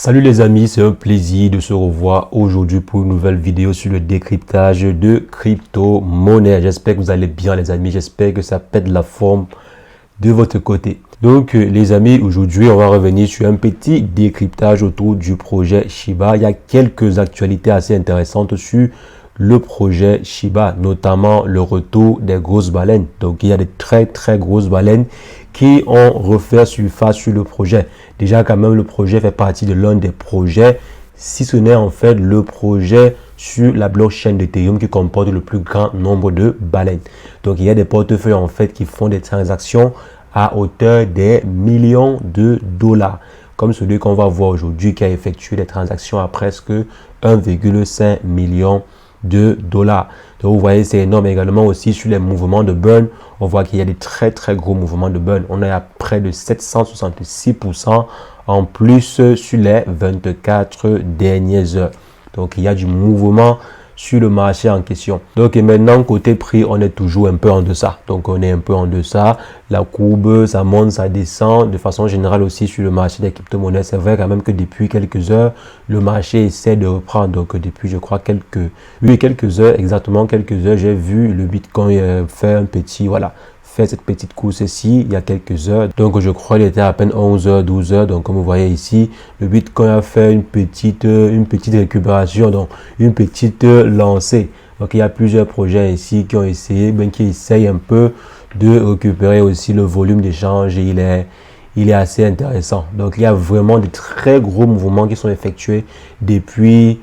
Salut les amis, c'est un plaisir de se revoir aujourd'hui pour une nouvelle vidéo sur le décryptage de crypto-monnaie. J'espère que vous allez bien les amis, j'espère que ça pète la forme de votre côté. Donc les amis, aujourd'hui on va revenir sur un petit décryptage autour du projet Shiba. Il y a quelques actualités assez intéressantes sur le projet Shiba, notamment le retour des grosses baleines. Donc il y a des très grosses baleines qui ont refait surface sur le projet. Déjà quand même le projet fait partie de l'un des projets, si ce n'est en fait le projet sur la blockchain d'Ethereum qui comporte le plus grand nombre de baleines. Donc il y a des portefeuilles en fait qui font des transactions à hauteur des millions de dollars. Comme celui qu'on va voir aujourd'hui qui a effectué des transactions à presque 1,5 million de dollars. Donc vous voyez c'est énorme. Également aussi sur les mouvements de burn, on voit qu'il y a des très gros mouvements de burn. On est à près de 766% en plus sur les 24 dernières heures. Donc il y a du mouvement sur le marché en question. Donc et maintenant côté prix, on est toujours un peu en deçà. Donc on est un peu en deçà. La courbe, ça monte, ça descend. De façon générale aussi sur le marché des crypto-monnaies, c'est vrai quand même que depuis quelques heures, le marché essaie de reprendre. Donc depuis je crois quelques heures, exactement quelques heures, j'ai vu le Bitcoin faire un petit, voilà, cette petite course ici il y a quelques heures. Donc je crois qu'il était à peine 11 h 12 h. Donc comme vous voyez ici, le Bitcoin a fait une petite récupération, donc une petite lancée. Donc il y a plusieurs projets ici qui ont essayé, qui essayent un peu de récupérer aussi le volume d'échange et il est assez intéressant. Donc il y a vraiment de très gros mouvements qui sont effectués depuis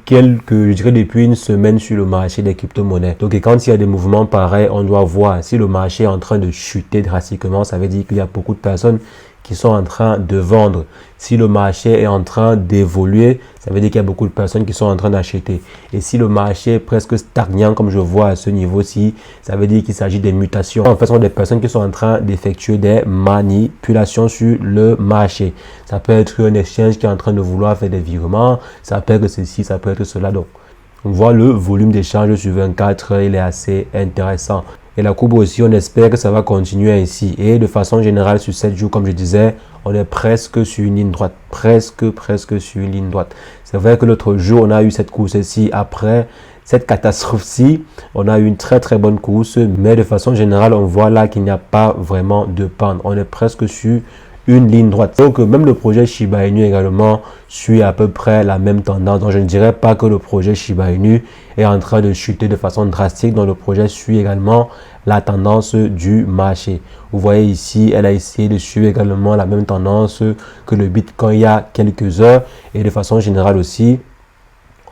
une semaine sur le marché des crypto-monnaies. Donc, et quand il y a des mouvements pareils, on doit voir si le marché est en train de chuter drastiquement. Ça veut dire qu'il y a beaucoup de personnes qui sont en train de vendre. Si le marché est en train d'évoluer, ça veut dire qu'il y a beaucoup de personnes qui sont en train d'acheter. Et si le marché est presque stagnant, comme je vois à ce niveau-ci, ça veut dire qu'il s'agit des mutations. En fait, ce sont des personnes qui sont en train d'effectuer des manipulations sur le marché. Ça peut être un exchange qui est en train de vouloir faire des virements. Ça peut être ceci, ça peut être cela. Donc, on voit le volume d'échange sur 24 heures, il est assez intéressant. Et la courbe aussi, on espère que ça va continuer ainsi. Et de façon générale, sur 7 jours, comme je disais, on est presque sur une ligne droite. Presque sur une ligne droite. C'est vrai que l'autre jour, on a eu cette course-ci. Après cette catastrophe-ci, on a eu une très bonne course. Mais de façon générale, on voit là qu'il n'y a pas vraiment de pente. On est presque sur une ligne droite. Donc même le projet Shiba Inu également suit à peu près la même tendance. Donc je ne dirais pas que le projet Shiba Inu est en train de chuter de façon drastique. Donc le projet suit également la tendance du marché. Vous voyez ici, elle a essayé de suivre également la même tendance que le Bitcoin il y a quelques heures. Et de façon générale aussi,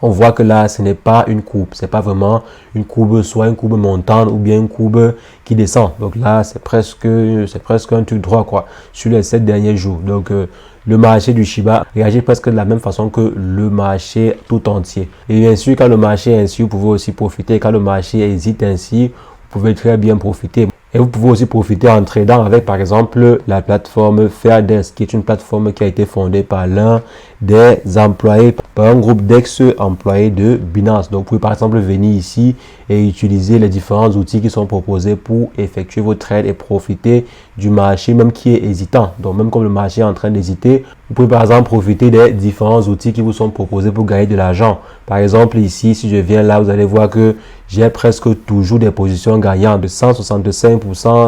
on voit que là, ce n'est pas une courbe. C'est pas vraiment une courbe, soit une courbe montante ou bien une courbe qui descend. Donc là, c'est presque un truc droit, quoi, sur les 7 derniers jours. Donc, le marché du Shiba réagit presque de la même façon que le marché tout entier. Et bien sûr, quand le marché est ainsi, vous pouvez aussi profiter. Quand le marché hésite ainsi, vous pouvez très bien profiter. Et vous pouvez aussi profiter en tradant avec par exemple la plateforme Fairdesk, qui est une plateforme qui a été fondée par l'un des employés, par un groupe d'ex-employés de Binance. Donc vous pouvez par exemple venir ici et utiliser les différents outils qui sont proposés pour effectuer vos trades et profiter du marché même qui est hésitant. Donc même comme le marché est en train d'hésiter, vous pouvez par exemple profiter des différents outils qui vous sont proposés pour gagner de l'argent. Par exemple ici, si je viens là, vous allez voir que j'ai presque toujours des positions gagnantes de 165%,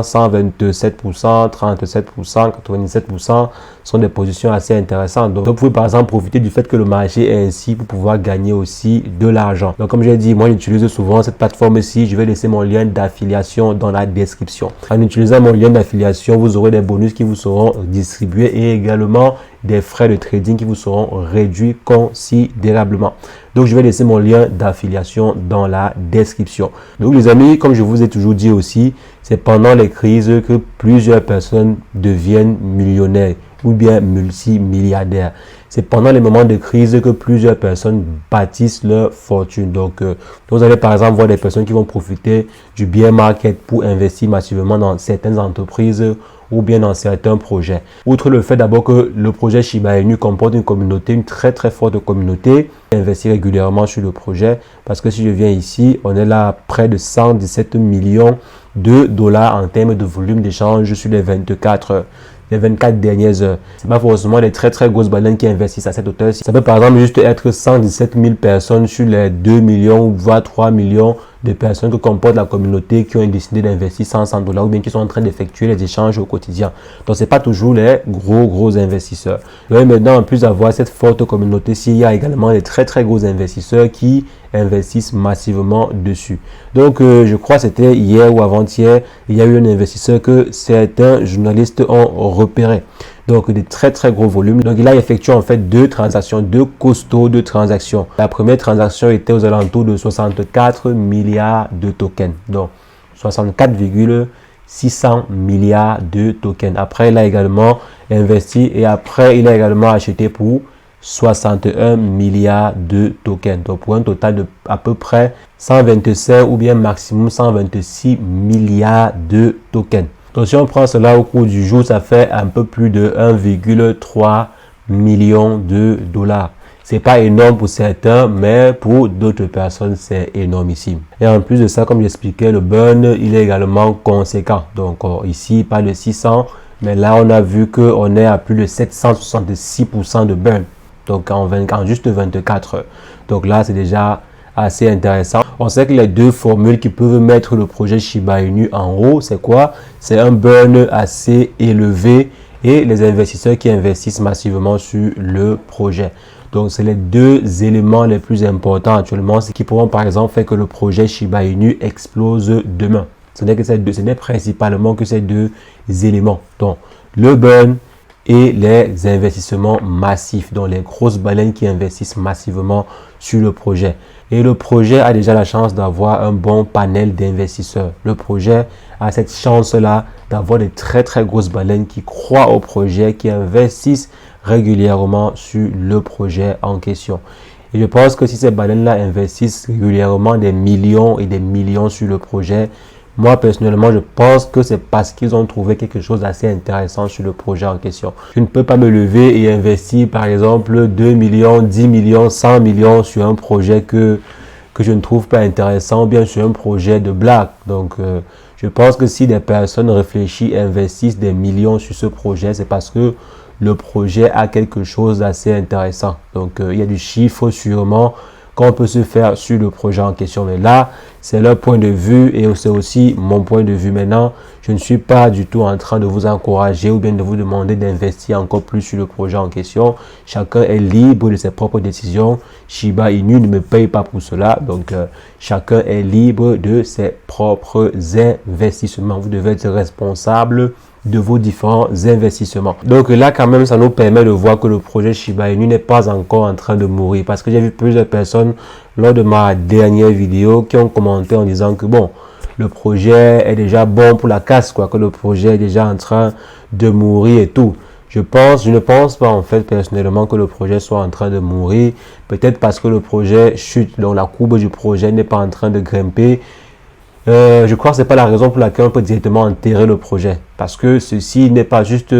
127%, 37%, 97% sont des positions assez intéressantes. Donc vous pouvez par exemple profiter du fait que le marché est ainsi pour pouvoir gagner aussi de l'argent. Donc comme j'ai dit, moi j'utilise souvent cette plateforme ici. Je vais laisser mon lien d'affiliation dans la description. En utilisant mon lien d'affiliation, vous aurez des bonus qui vous seront distribués et également des frais de trading qui vous seront réduits considérablement. Donc, je vais laisser mon lien d'affiliation dans la description. Donc, les amis, comme je vous ai toujours dit aussi, c'est pendant les crises que plusieurs personnes deviennent millionnaires ou bien multimilliardaires. C'est pendant les moments de crise que plusieurs personnes bâtissent leur fortune. Donc, vous allez par exemple voir des personnes qui vont profiter du bear market pour investir massivement dans certaines entreprises ou bien dans certains projets. Outre le fait d'abord que le projet Shiba Inu comporte une communauté, une très forte communauté, investir régulièrement sur le projet, parce que si je viens ici, on est là à près de 117 millions de dollars en termes de volume d'échange sur les 24 heures. les 24 dernières heures. C'est pas forcément des très très grosses baleines qui investissent à cette hauteur. Ça peut par exemple juste être 117 000 personnes sur les 2 millions ou voire 3 millions de personnes que comporte la communauté qui ont décidé d'investir 100 $ ou bien qui sont en train d'effectuer les échanges au quotidien. Donc, c'est pas toujours les gros investisseurs. Et maintenant, en plus d'avoir cette forte communauté-ci, il y a également les très très gros investisseurs qui investissent massivement dessus. Donc, je crois que c'était hier ou avant-hier, il y a eu un investisseur que certains journalistes ont repéré. Donc, des très très gros volumes. Donc, il a effectué en fait deux transactions, deux costauds de transactions. La première transaction était aux alentours de 64 milliards de tokens. Donc, 64,600 milliards de tokens. Après, il a également investi et après, il a également acheté pour 61 milliards de tokens. Donc, pour un total de à peu près 125 ou bien maximum 126 milliards de tokens. Donc, si on prend cela au cours du jour, ça fait un peu plus de 1,3 million de dollars. C'est pas énorme pour certains, mais pour d'autres personnes, c'est énormissime. Et en plus de ça, comme j'expliquais, le burn, il est également conséquent. Donc, ici, pas de 600, mais là, on a vu qu'on est à plus de 766% de burn. Donc, en juste 24 heures. Donc là, c'est déjà assez intéressant. On sait que les deux formules qui peuvent mettre le projet Shiba Inu en haut, c'est quoi? C'est un burn assez élevé et les investisseurs qui investissent massivement sur le projet. Donc, c'est les deux éléments les plus importants actuellement, ce qui pourront par exemple faire que le projet Shiba Inu explose demain. Ce n'est principalement que ces deux éléments. Donc, le burn et les investissements massifs, donc les grosses baleines qui investissent massivement sur le projet. Et le projet a déjà la chance d'avoir un bon panel d'investisseurs. Le projet a cette chance-là d'avoir des très très grosses baleines qui croient au projet, qui investissent régulièrement sur le projet en question. Et je pense que si ces baleines-là investissent régulièrement des millions et des millions sur le projet, moi, personnellement, je pense que c'est parce qu'ils ont trouvé quelque chose d'assez intéressant sur le projet en question. Je ne peux pas me lever et investir, par exemple, 2 millions, 10 millions, 100 millions sur un projet que je ne trouve pas intéressant ou bien sur un projet de blague. Donc, je pense que si des personnes réfléchissent et investissent des millions sur ce projet, c'est parce que le projet a quelque chose d'assez intéressant. Donc, il y a du chiffre sûrement qu'on peut se faire sur le projet en question. Mais là, c'est leur point de vue et c'est aussi mon point de vue. Maintenant, je ne suis pas du tout en train de vous encourager ou bien de vous demander d'investir encore plus sur le projet en question. Chacun est libre de ses propres décisions. Shiba Inu ne me paye pas pour cela. Donc, chacun est libre de ses propres investissements. Vous devez être responsable de vos différents investissements. Donc là, quand même, ça nous permet de voir que le projet Shiba Inu n'est pas encore en train de mourir. Parce que j'ai vu plusieurs personnes lors de ma dernière vidéo qui ont commenté en disant que bon, le projet est déjà bon pour la casse, quoi, que le projet est déjà en train de mourir et tout. Je ne pense pas en fait personnellement que le projet soit en train de mourir. Peut-être parce que le projet chute, donc la courbe du projet n'est pas en train de grimper. Je crois que ce n'est pas la raison pour laquelle on peut directement enterrer le projet. Parce que ceci n'est pas juste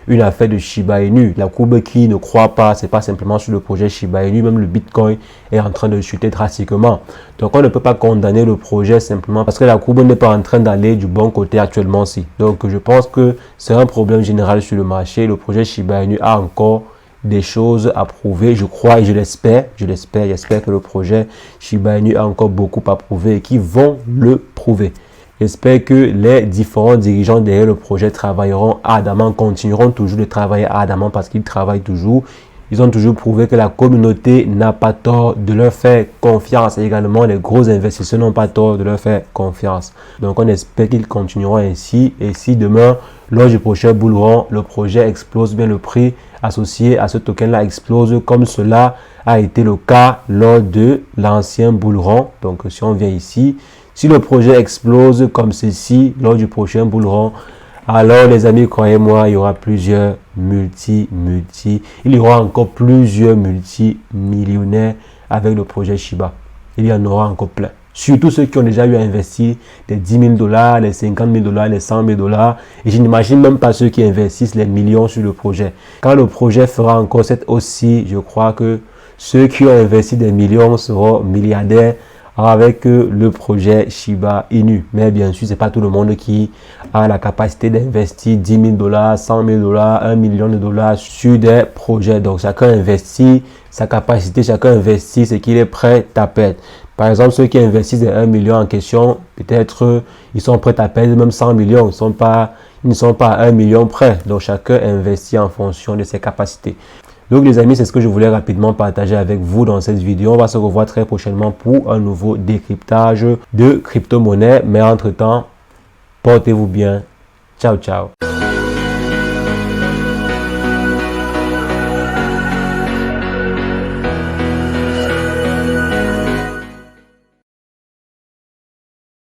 une affaire de Shiba Inu. La courbe qui ne croit pas, ce n'est pas simplement sur le projet Shiba Inu. Même le Bitcoin est en train de chuter drastiquement. Donc, on ne peut pas condamner le projet simplement parce que la courbe n'est pas en train d'aller du bon côté actuellement. Donc, je pense que c'est un problème général sur le marché. Le projet Shiba Inu a encore des choses à prouver, je crois et j'espère que le projet Shiba Inu a encore beaucoup à prouver et qu'ils vont le prouver. J'espère que les différents dirigeants derrière le projet travailleront ardemment, continueront toujours de travailler ardemment parce qu'ils travaillent toujours. Ils ont toujours prouvé que la communauté n'a pas tort de leur faire confiance. Et également, les gros investisseurs n'ont pas tort de leur faire confiance. Donc, on espère qu'ils continueront ainsi. Et si demain, lors du prochain bull run, le projet explose, bien le prix associé à ce token-là explose comme cela a été le cas lors de l'ancien bull run. Donc, si on vient ici, si le projet explose comme ceci lors du prochain bull run, alors les amis, croyez-moi, il y aura plusieurs il y aura encore plusieurs multimillionnaires avec le projet Shiba. Il y en aura encore plein. Surtout ceux qui ont déjà eu à investir des 10 000 $, les 50 000 $, les 100 000 $. Et je n'imagine même pas ceux qui investissent les millions sur le projet. Quand le projet fera encore cette hausse, je crois que ceux qui ont investi des millions seront milliardaires avec le projet Shiba Inu. Mais bien sûr, c'est pas tout le monde qui a la capacité d'investir 10 000 $, 100 000 $, 1 million de dollars sur des projets. Donc, chacun investit sa capacité, chacun investit ce qu'il est prêt à perdre. Par exemple, ceux qui investissent 1 million en question, peut-être ils sont prêts à perdre même 100 millions. Ils ne sont pas à 1 million près. Donc, chacun investit en fonction de ses capacités. Donc, les amis, c'est ce que je voulais rapidement partager avec vous dans cette vidéo. On va se revoir très prochainement pour un nouveau décryptage de crypto-monnaie. Mais entre-temps, portez-vous bien. Ciao, ciao.